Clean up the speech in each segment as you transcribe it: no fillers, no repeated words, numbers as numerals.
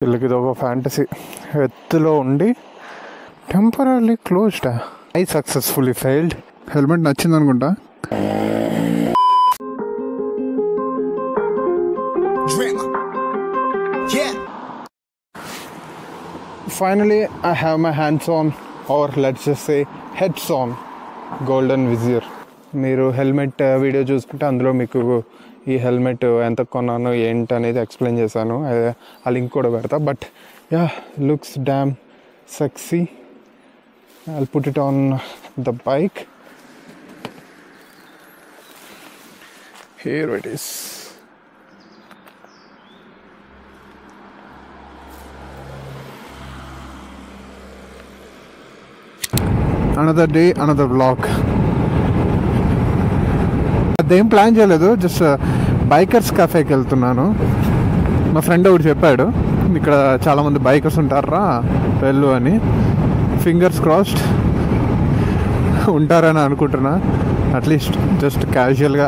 వీళ్ళకి ఇది ఒక ఫ్యాంటసీ. ఎత్తులో ఉండి temporary closed. I successfully failed. Helmet నచ్చింది అనుకుంటా. Finally, I have my hands on, or let's just say heads on, Golden Vizier. మీరు హెల్మెట్ వీడియో చూసుకుంటే అందులో మీకు ఈ హెల్మెట్ ఎంత కొన్నాను ఏంటి అనేది ఎక్స్ప్లెయిన్ చేశాను. ఆ లింక్ కూడా పెడతా. But yeah, looks damn sexy. I'll put it on the bike. Here it is. Another day, another vlog. అదేం ప్లాన్ చేయలేదు, జస్ట్ బైకర్స్ కఫేకి వెళ్తున్నాను. మా ఫ్రెండ్ ఒకటి చెప్పాడు, ఇక్కడ చాలామంది బైకర్స్ ఉంటారా వెళ్ళు అని. ఫింగర్స్ క్రాస్డ్ ఉంటారని అనుకుంటున్నా. అట్లీస్ట్ జస్ట్ క్యాజువల్గా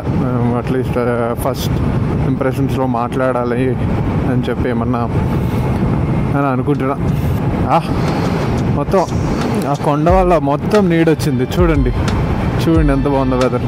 అట్లీస్ట్ ఫస్ట్ ఇంప్రెషన్స్లో మాట్లాడాలి అని చెప్పి ఏమన్నా అని అనుకుంటున్నా. మొత్తం ఆ కొండ వల్ల మొత్తం నీడొచ్చింది. చూడండి ఎంత బాగుందో వెదర్.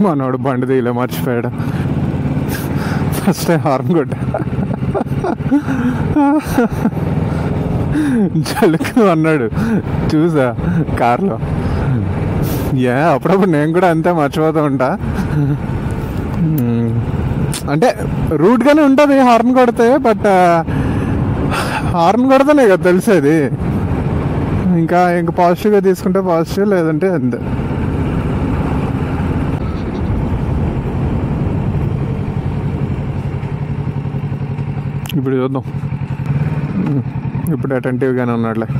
మనోడు బండి తీయలే, మర్చిపోయాడు. ఫస్ట్ టైం హార్న్ కొట్టా, జలుకు అన్నాడు చూసా కార్లో. అప్పుడప్పుడు నేను కూడా అంతే మర్చిపోతూ ఉంటా. అంటే రూట్గానే ఉంటుంది హార్న్ కొడితే, బట్ హార్న్ కొడితేనే కదా తెలిసేది. ఇంకా పాజిటివ్గా తీసుకుంటే పాజిటివ్, లేదంటే అంతే. ఇప్పుడు చూద్దాం. ఇప్పుడు అటెంటివ్గానే ఉన్నాడులే.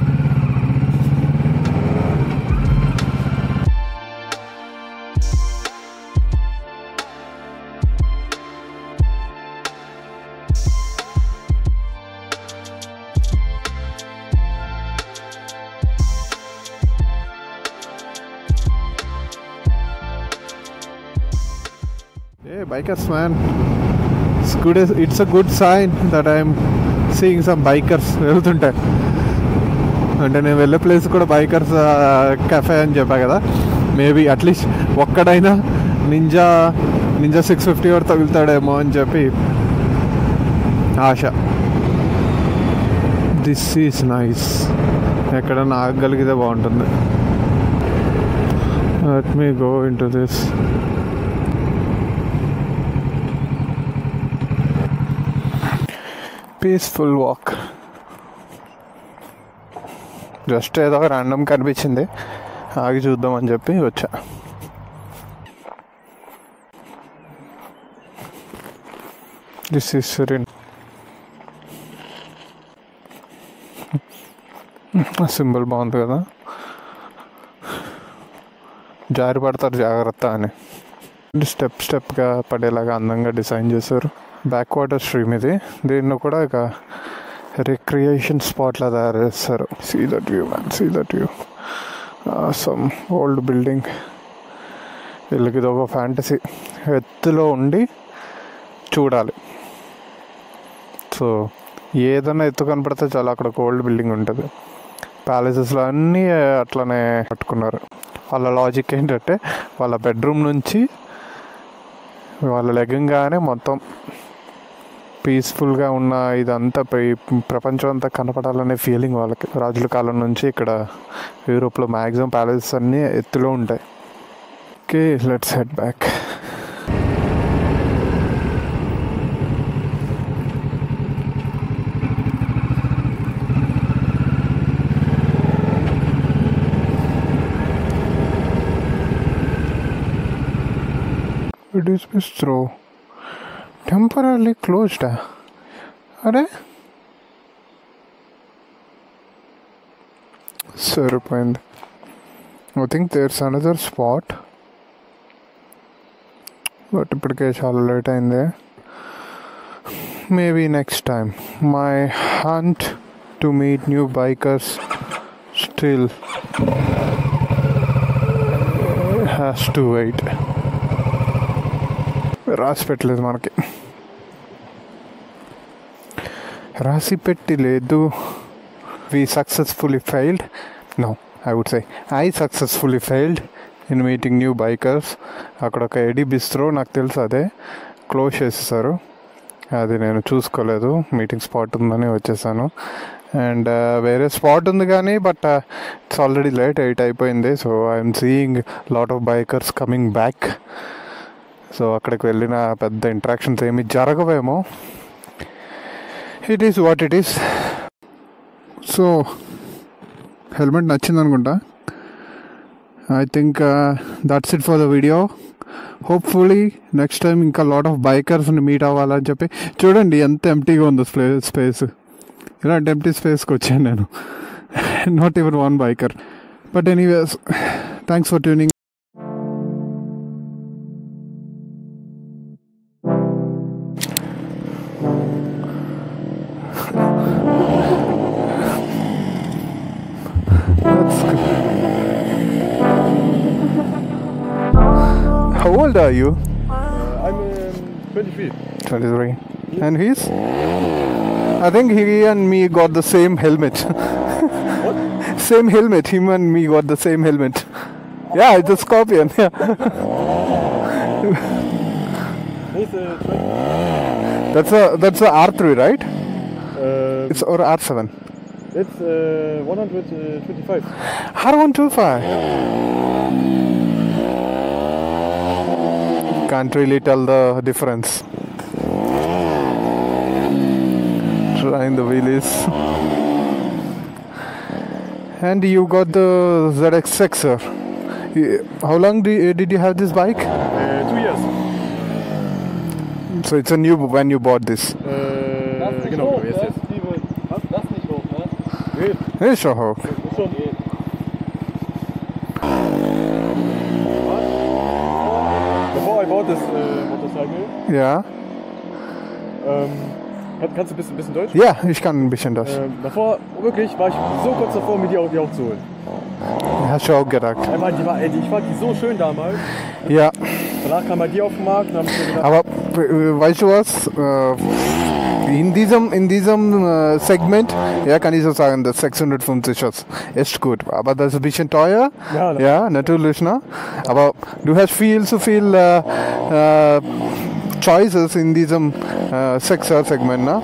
Hey bikers man, it's a good sign that I'm seeing some bikers వెళ్తుంటాయి. అంటే నేను వెళ్ళే ప్లేస్ కూడా బైకర్స్ కెఫే అని చెప్పా కదా. మేబీ అట్లీస్ట్ ఒక్కడైనా నింజా 650 వరకు తగులుతాడేమో అని చెప్పి ఆశ. This is nice. ఎక్కడన్నా ఆగగలిగితే బాగుంటుంది. Let me go into this. Peaceful walk. Just ఏదో ర్యాండమ్ కనిపించింది, ఆగి చూద్దామని చెప్పి వచ్చా. దిస్ ఈస్ సింబల్ బాగుంది కదా, జారి పడతారు జాగ్రత్త అని. స్టెప్గా పడేలాగా అందంగా డిజైన్ చేశారు. బ్యాక్ వాటర్ స్ట్రీమ్ ఇది. దీన్ని కూడా ఇక రిక్రియేషన్ స్పాట్లా తయారు చేస్తారు. See that view man, see that view. Some old building. వీళ్ళకి ఇది ఒక ఫ్యాంటసీ, ఎత్తులో ఉండి చూడాలి. సో ఏదైనా ఎత్తు కనపడితే చాలా అక్కడ ఒక ఓల్డ్ బిల్డింగ్ ఉంటుంది. ప్యాలెసెస్లో అన్నీ అట్లనే పట్టుకున్నారు. వాళ్ళ లాజిక్ ఏంటంటే వాళ్ళ బెడ్రూమ్ నుంచి వాళ్ళు లెగంగానే మొత్తం పీస్ఫుల్గా ఉన్న ఇదంతా ప్రపంచం అంతా కనపడాలనే ఫీలింగ్ వాళ్ళకి. రాజుల కాలం నుంచి ఇక్కడ యూరోప్లో మ్యాక్సిమం ప్యాలెసెస్ అన్నీ ఎత్తులో ఉంటాయి. Okay, let's head back. It is bistro. Temporarily closed. అరే సరిపోయింది. I think there's another spot. But ఇప్పటికే చాలా లేట్ అయింది. Maybe next time. My hunt to meet new bikers still has to wait. రాసి పెట్టలేదు మనకి, రాసి పెట్టి లేదు. We successfully failed. No, I would say I successfully failed in meeting new bikers. అక్కడ ఒక ఎడీ బిస్ట్రో నాకు తెలుసు, అదే క్లోజ్ చేసేసారు. అది నేను చూసుకోలేదు, మీటింగ్ స్పాట్ ఉందని వచ్చేసాను. అండ్ వేరే స్పాట్ ఉంది కానీ బట్ ఇట్స్ ఆల్రెడీ లేట్, 8 అయిపోయింది. So I'm seeing lot of bikers coming back. So అక్కడికి వెళ్ళిన పెద్ద ఇంట్రాక్షన్స్ ఏమి జరగవేమో. It is what it is. So helmet నచ్చింది అనుకుంటా. I think that's it for the video. Hopefully next time ఇంకా lot of బైకర్స్ని మీట్ అవ్వాలని చెప్పి. చూడండి ఎంత ఎంప్టీగా ఉందో స్పేస్. ఇలాంటి ఎంప్టీ స్పేస్కి వచ్చాను నేను. Not even one biker. But anyways, thanks for tuning. How old are you? I'm 23. 23. And he's? I think he and me got the same helmet. What? Same helmet. Him and me got the same helmet. Yeah, it's a Scorpion. Yeah. He's 20. That's a R3, right? It's or R7. It's 125. R125. Can't really tell the difference. Trying the wheelies. And you got the ZX6, sir. How long did you have this bike? 2 years. So it's a new when you bought this. Genau, yes, yes. Das nicht hoch, ne? Geht. Ist schon hoch. Schon. Bevor I bought this motorcycle, Ja. kannst du ein bisschen Deutsch? Ja, ich kann ein bisschen das. Davor, wirklich, war ich so kurz davor, mir die auch zu holen. Hast du auch gedacht. Ich fand die so schön damals. Ja, Danach kam die auf den Markt und dann hab ich mir gedacht, aber weißt du was? In diesem Segment, ja, kann ich so sagen, das 650 ist echt gut. Aber das ist ein bisschen teuer. Ja, Ja, natürlich, ne? Aber du hast viel zu viel Choices in diesem 6er-Segment, ne?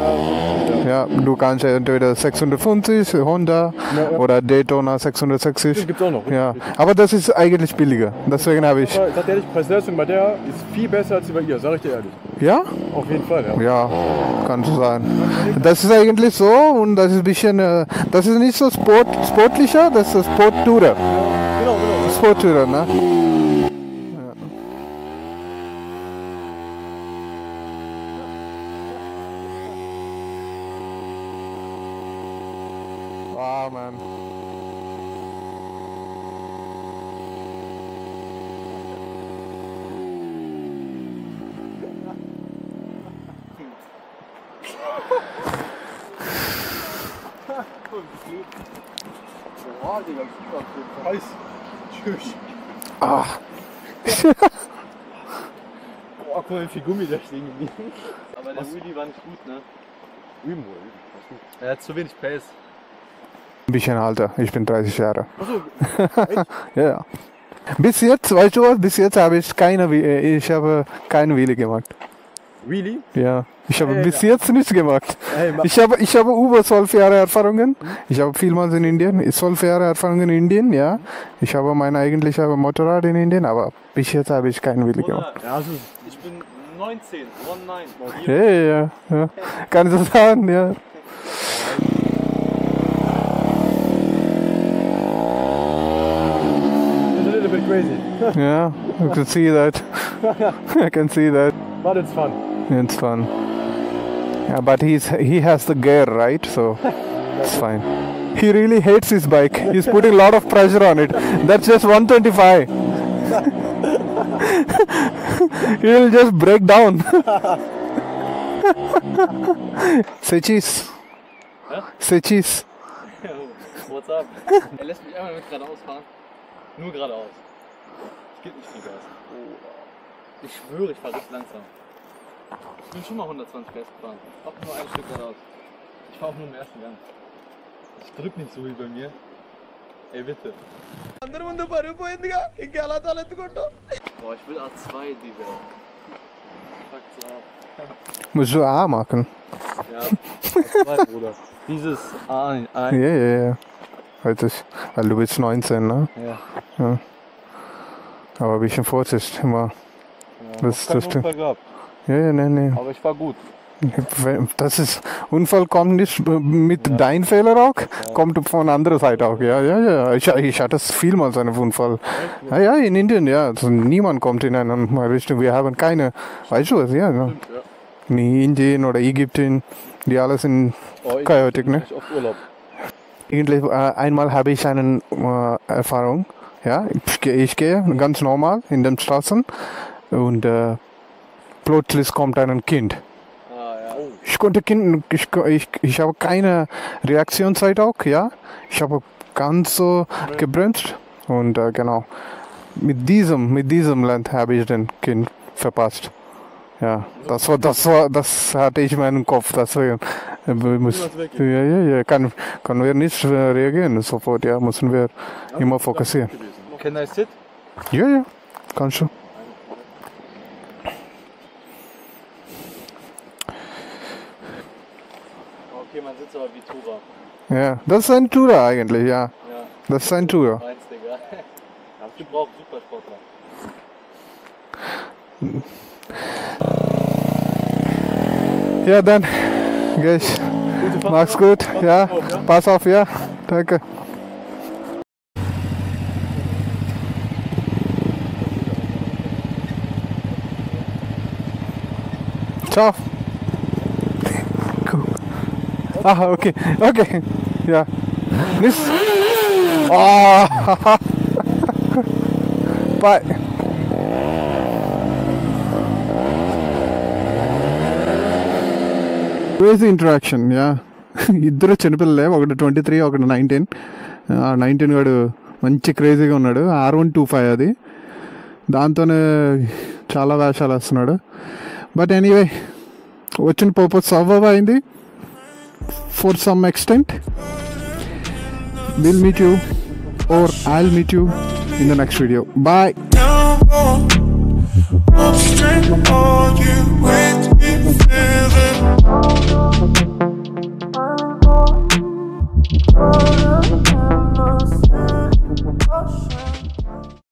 Ja, du kannst entweder 650, Honda oder Daytona 660. das gibt's auch noch. Ja, aber das ist eigentlich billiger. Deswegen habe ich. Aber, sag ehrlich, Preis-Leistung bei der ist viel besser als bei ihr, sag ich dir ehrlich. Ja? Auf jeden Fall, ja. Ja, kann so sein. Das ist eigentlich so und das ist ein bisschen. Das ist nicht so sportlicher, das ist Sport-Tourer. Genau. Sport-Tourer, ne? Wow, man. Boah, Digga, Heiß. Tschüss. Ah. Boah, guck mal, wie viel Gummi da stehen geblieben. aber der Wheelie war nicht gut, ne? Üben wohl. Er hat zu wenig Pace. Ein bisschen alter, ich bin 30 Jahre. Achso, Ja. Bis jetzt, weißt du was, bis jetzt habe ich keine Wheelie gemacht. Really? Ja. Ich habe Ey, bis jetzt nichts gemacht. Ey, Ich habe über 12 Jahre Erfahrungen. Ich habe vielmals in Indien, 12 Jahre Erfahrungen in Indien, ja. Ich habe mein eigentliches Motorrad in Indien, aber bis jetzt habe ich keinen Wheelie gemacht. Ja, also, Ich bin 19, 19. Ja. Kann ich so sagen, ja. it's a little bit crazy. Yeah, you can see that. I can see that. But it's fun. It's fun. Yeah, but he has the gear, right? So it's fine. He really hates his bike. He's putting a lot of pressure on it. That's just 125. He'll just break down. Say cheese. Hä? Say cheese. What's up? Er lässt mich einmal mit geradeaus fahren. Nur geradeaus. Ich gebe nicht viel Gas. Ich schwöre, ich fahre richtig langsam. Ich bin schon mal 120 PS gefahren. Mach nur ein Stück geradeaus. Ich fahre auch nur im ersten Gang. Ich drück nicht so wie bei mir. Ey, bitte. Boah, ich will A2, Digga. Fuck's ab. Musst du A machen. Ja, A2, Bruder. Dieses A. Ja. Weil du bist 19, ne? Ja. Aber ein bisschen Vorsicht immer. Das Unfall gehabt. Ja, nee. Aber ich war gut. Das ist, Unfall kommt nicht mit deinem Fehler auch, kommt von anderer Seite auch. Ja. Ich hatte vielmals einen Unfall. Ja, in Indien, ja. Also niemand kommt in eine Richtung. Wir haben keine, weißt du was, ja. Stimmt, ja. Nie Indien oder Ägypten, die alle sind chaotisch, ne? Ich oft Urlaub. Eigentlich, einmal habe ich eine Erfahrung, ja. Ich gehe ganz normal in den Straßen und plötzlich kommt ein Kind. Ich konnte ich habe keine Reaktionszeit auch, ja. Ich habe ganz so gebremst und genau. Mit diesem Land habe ich den Kind verpasst. Ja, das hatte ich in meinem Kopf. Deswegen können wir nicht reagieren sofort, ja, müssen wir immer fokussieren. Can I sit? Ja, kannst du. Okay, man sitzt aber wie Tura. Ja, das ist ein Tourer eigentlich, ja. Ja. Das ist ein Tourer. Meins, Digga. Aber du brauchst Supersportler. Ja, dann geh ich. Mach's gut, ja. Pass auf, ja. Danke. Ciao. Cool. Ah, okay. Ja. Nicht. Oh. Bye. Crazy interaction yeah ఇద్దరు చిన్నపిల్లలే ఒకటి 23 ఒకటి 19 గాడు మంచి క్రేజీగా ఉన్నాడు R125 అది దాంతోనే చాలా వేషాలు వేస్తున్నాడు బట్ ఎనీవే వచ్చిన పర్పస్ సర్వ్ అయింది for some extent will meet you or I'll meet you in the next video. Bye.